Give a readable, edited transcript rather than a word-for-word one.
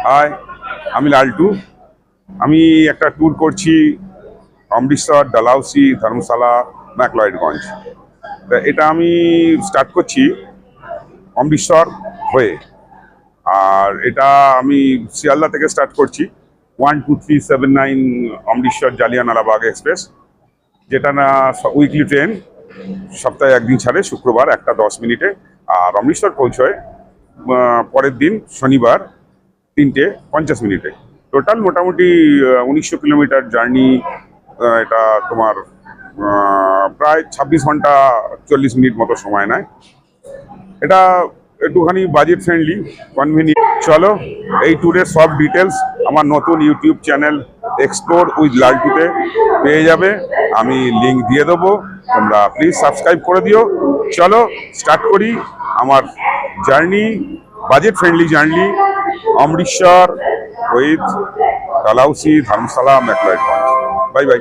High, আমি লালটু। আমি একটা ট্যুর করছি অমৃতসর, ডালহাউসি, ধর্মশালা, ম্যাকলয়েডগঞ্জ। তা এটা আমি স্টার্ট করছি অমৃতসর হয়ে। আর এটা আমি শিয়ালদা থেকে স্টার্ট করছি 12379 অমৃতসর জালিয়ানওয়ালাবাগ এক্সপ্রেস, যেটা না উইকলি ট্রেন, সপ্তাহে একদিন ছাড়ে, শুক্রবার 1:10 আর অমৃতসর পৌঁছয় পরের দিন শনিবার 3:50। টোটাল মোটামুটি 1900 কিলোমিটার জার্নি। এটা তোমার প্রায় 26 ঘন্টা 40 মিনিট মতো সময় নেয়। এটা একটুখানি বাজেট ফ্রেন্ডলি, কনভিনিয়েন্ট। চলো, এই ট্যুরের সব ডিটেলস আমার নতুন ইউটিউব চ্যানেল এক্সপ্লোর উইথ লালটুতে পেয়ে যাবে। আমি লিঙ্ক দিয়ে দেবো, তোমরা প্লিজ সাবস্ক্রাইব করে দিও। চলো স্টার্ট করি আমার journey, budget friendly journey, Amritsar with Dalhousie, Dharamshala, McLeodganj. Bye by.